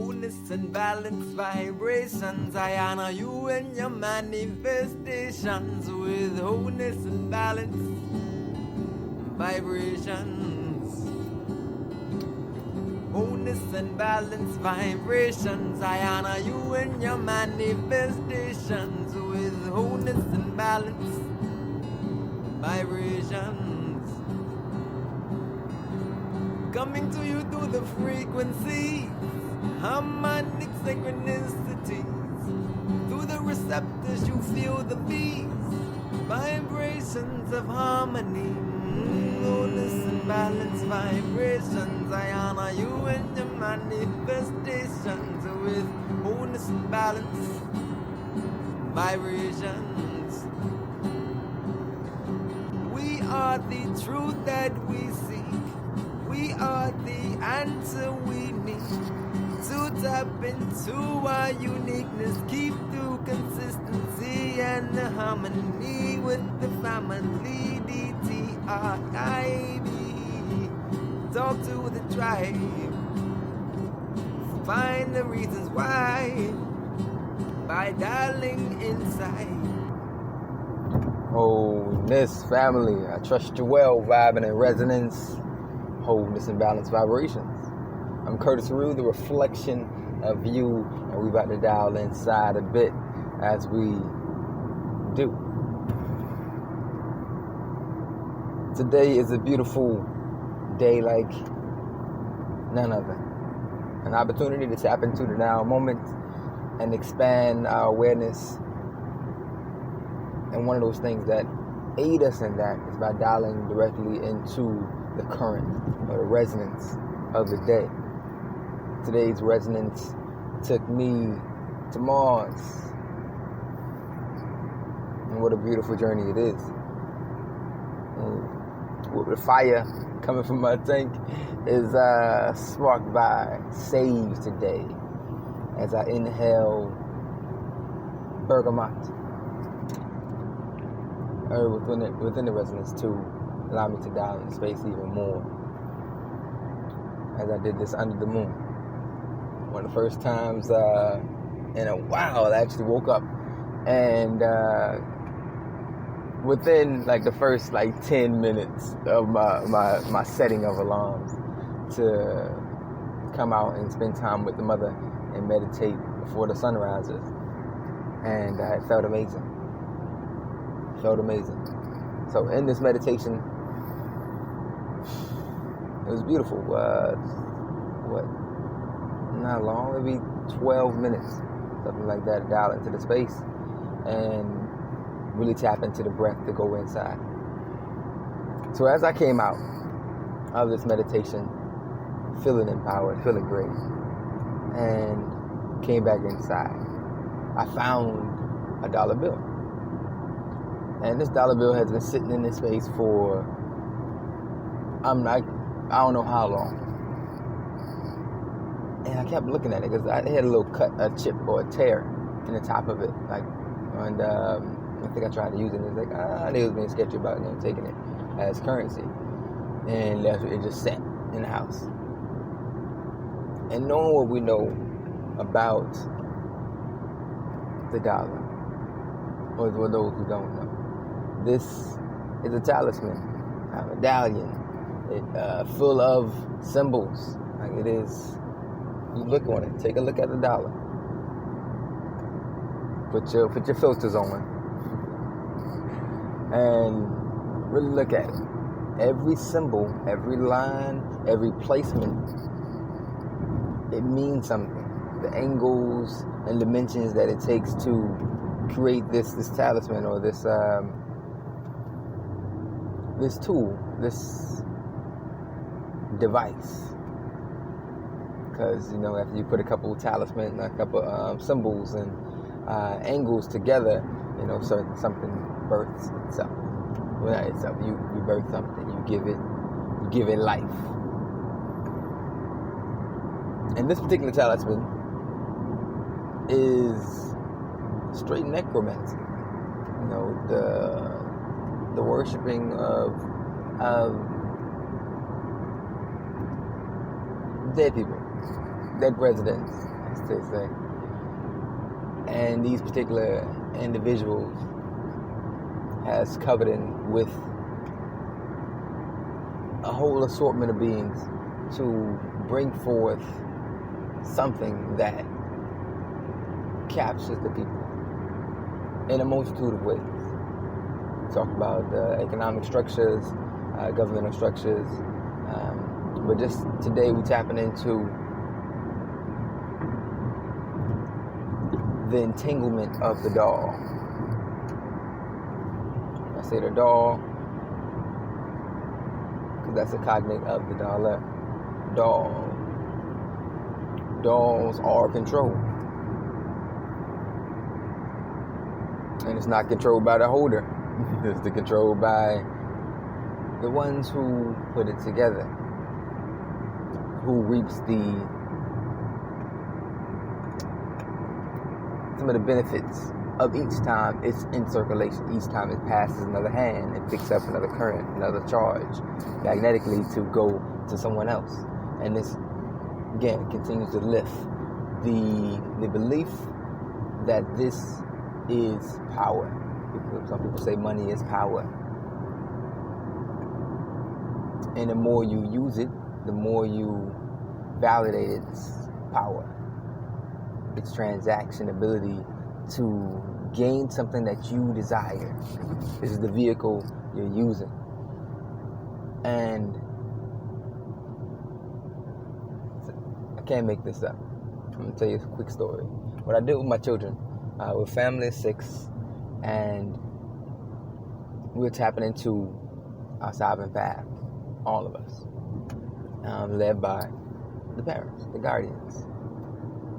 wholeness and balance vibrations. I honor you and your manifestations with wholeness and balance vibrations. Wholeness and balance vibrations. I honor you and your manifestations with wholeness and balance vibrations. Coming to you through the frequencies, harmonic synchronicities. Through the receptors you feel the beats, vibrations of harmony. Wholeness and balance vibrations. I honor you and your manifestations with wholeness and balance vibrations. We are the truth that we seek. We are the answer we need to tap into our uniqueness. Keep through consistency and the harmony with the family. DTRIB. Talk to the tribe. Find the reasons why by dialing inside. Wholeness family, I trust you well, vibing in resonance. Wholeness and balance vibrations. I'm Curtis Heru, the reflection of you, and we about to dial inside a bit as we do. Today is a beautiful day like none other. An opportunity to tap into the now moment and expand our awareness. And one of those things that aid us in that is by dialing directly into the current or the resonance of the day. Today's resonance took me to Mars. And what a beautiful journey it is. And with the fire coming from my tank is sparked by sage today as I inhale bergamot. Within the resonance to allow me to dial into space even more as I did this under the moon. One of the first times in a while I actually woke up and within like the first 10 minutes of my setting of alarms to come out and spend time with the mother and meditate before the sun rises, and it felt amazing. So in this meditation, it was beautiful. Not long, maybe 12 minutes, something like that, dial into the space and really tap into the breath to go inside. So as I came out of this meditation, feeling empowered, feeling great, and came back inside, I found a dollar bill. And this dollar bill has been sitting in this space for, I don't know how long. And I kept looking at it because I had a little cut, a chip or a tear in the top of it. I think I tried to use it, and it was like, they was being sketchy about taking it as currency. And it just sat in the house. And knowing what we know about the dollar, or for those who don't know, this is a talisman, a medallion, full of symbols. Like it is, you look on it, take a look at the dollar. Put your filters on and really look at it. Every symbol, every line, every placement, it means something. The angles and dimensions that it takes to create this talisman or this tool, this device. Because after you put a couple talismans, a couple symbols and angles together, something births itself. Well, not itself. You birth something. You give it life. And this particular talisman is straight necromancy. The worshiping of dead people, dead presidents, as they say. And these particular individuals has coveted with a whole assortment of beings to bring forth something that captures the people in a multitude of ways. Talk about economic structures, governmental structures, but just today we're tapping into the entanglement of the doll. I say the doll because that's a cognate of the dollar. Doll. Dolls are controlled. And it's not controlled by the holder. It's controlled by the ones who put it together, who reaps some of the benefits of each time it's in circulation. Each time it passes another hand, it picks up another current, another charge, magnetically to go to someone else. And this, again, continues to lift the belief that this is power. Some people say money is power. And the more you use it, the more you validate its power, its transaction ability to gain something that you desire. This is the vehicle you're using. And I can't make this up. I'm going to tell you a quick story. What I did with my children, we're a family of 6, and we're tapping into our sovereign path, all of us, led by the parents, the guardians.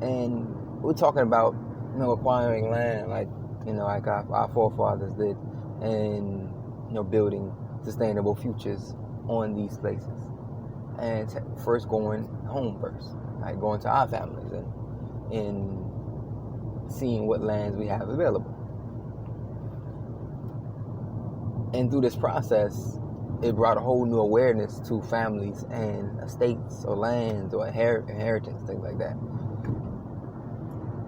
And we're talking about, acquiring land like our forefathers did, and, building sustainable futures on these places. And first going home first, like going to our families and seeing what lands we have available. And through this process, it brought a whole new awareness to families and estates or lands or inheritance, things like that.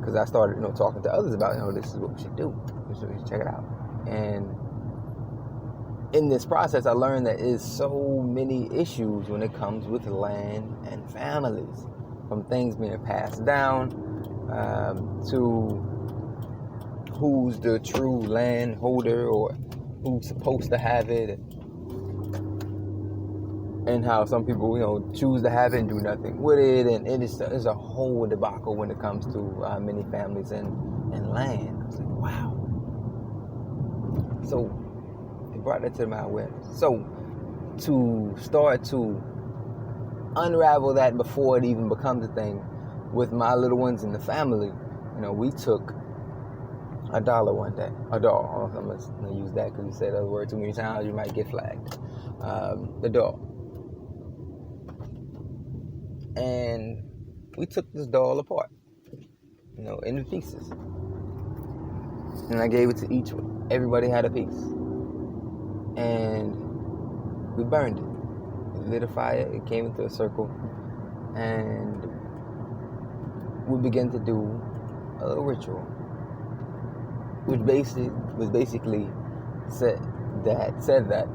Because I started, talking to others about, this is what we should do. We should check it out. And in this process, I learned that there's so many issues when it comes with land and families, from things being passed down to who's the true land holder or who's supposed to have it, and how some people, choose to have it and do nothing with it, and it's a whole debacle when it comes to many families and land. I was like, wow. So it brought that to my awareness. So to start to unravel that before it even becomes a thing with my little ones in the family, we took $1 one day. A doll. I'm going to use that because you say that word too many times, you might get flagged. The doll. And we took this doll apart, into pieces. And I gave it to each one. Everybody had a piece. And we burned it. We lit a fire. It came into a circle. And we began to do a little ritual, which basically said that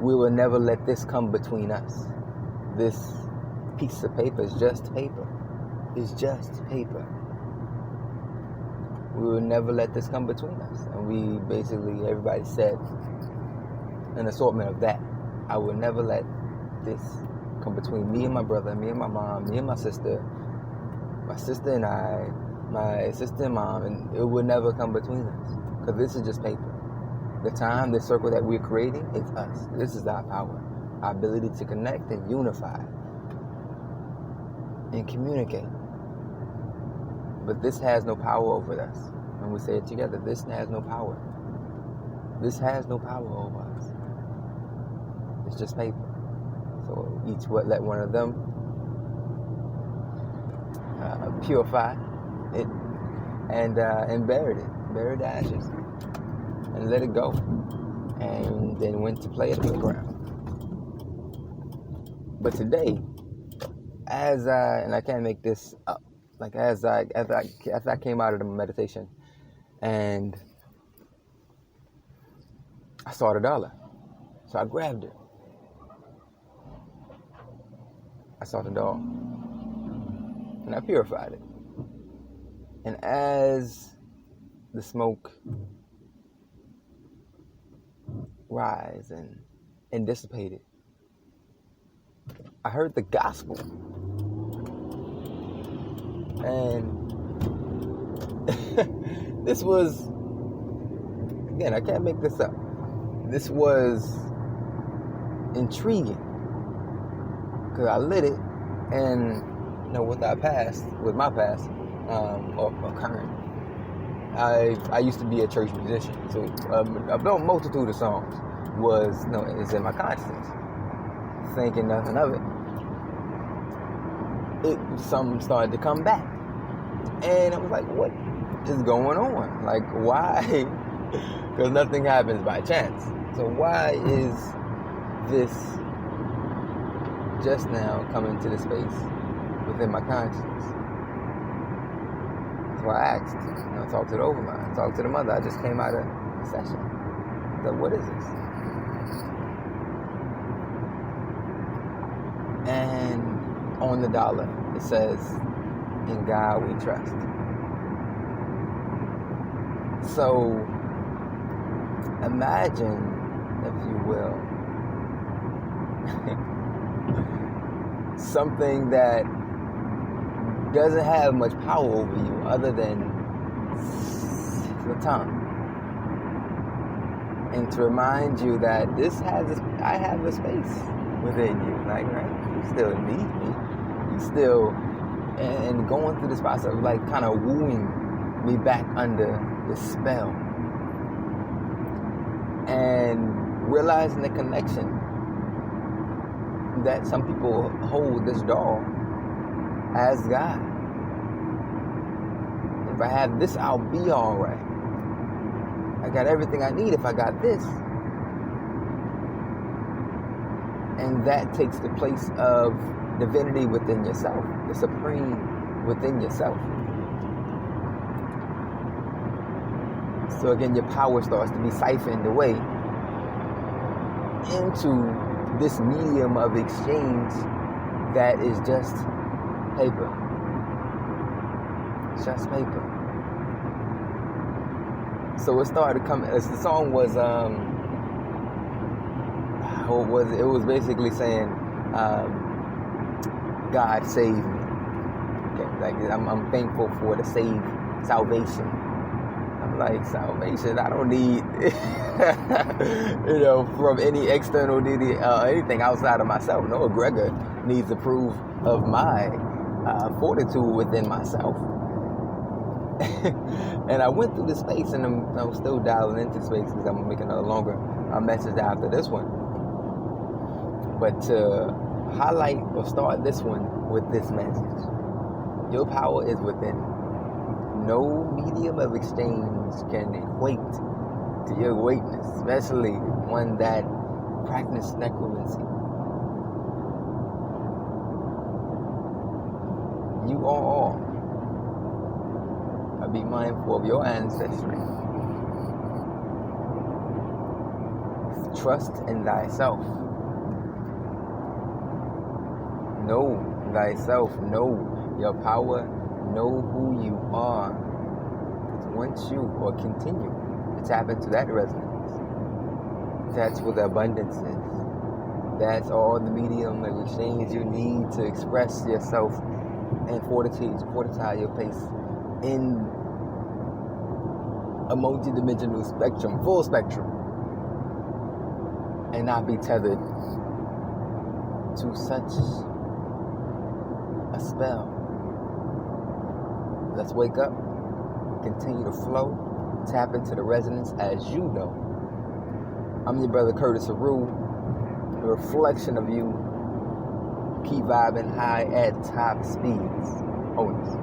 we will never let this come between us. This piece of paper is just paper. It's just paper. We will never let this come between us. And we basically, everybody said an assortment of that. I will never let this come between me and my brother, me and my mom, me and my sister and I, my sister and mom, and it will never come between us. Because this is just paper. The circle that we're creating, it's us. This is our power. Our ability to connect and unify and communicate. But this has no power over us. When we say it together, this has no power. This has no power over us. It's just paper. So let one of them purify it and buried the ashes and let it go, and then went to play it on the ground. But today, and I can't make this up, Like as I came out of the meditation, and I saw the dollar, so I grabbed it. I saw the doll, and I purified it. And as the smoke rise and dissipated, I heard the gospel. And this was, again, I can't make this up. This was intriguing because I lit it, and with my past, or current, I used to be a church musician, so a multitude of songs is in my consciousness. Thinking nothing of it. Some started to come back, and I was like, "What is going on? Like, why?" Because nothing happens by chance. So why is this just now coming to the space within my consciousness? So I asked. I talked to the overmind. I talked to the mother. I just came out of the session. I was like, what is this? And on the dollar, it says, "In God we trust." So imagine, if you will, something that doesn't have much power over you other than the tongue. And to remind you that I have a space within you. Like, right? You still need me. You still, and going through this process of like kind of wooing me back under the spell. And realizing the connection that some people hold this doll as God. If I have this, I'll be all right. I got everything I need if I got this. And that takes the place of divinity within yourself, the supreme within yourself. So again, your power starts to be siphoned away into this medium of exchange that is just paper. Just paper. So it started to come, as the song was, it was basically saying, God save me. Okay, like I'm thankful for the salvation. I'm like, salvation, I don't need, from any external deity, anything outside of myself. No egregor needs to prove of my fortitude within myself. And I went through this space, and I'm still dialing into space because I'm making a longer message after this one. But to highlight or start this one with this message, your power is within. No medium of exchange can equate to your greatness, especially one that practices necromancy. You are all. Be mindful of your ancestry. Trust in thyself. Know thyself. Know your power. Know who you are. Once you or continue to tap into that resonance, that's where the abundance is. That's all the medium of exchange you need to express yourself and fortify your place in a multi-dimensional spectrum, full spectrum, and not be tethered to such a spell. Let's wake up, continue to flow, tap into the resonance as you know. I'm your brother Curtis Heru, a reflection of you. Keep vibing high at top speeds. Owners.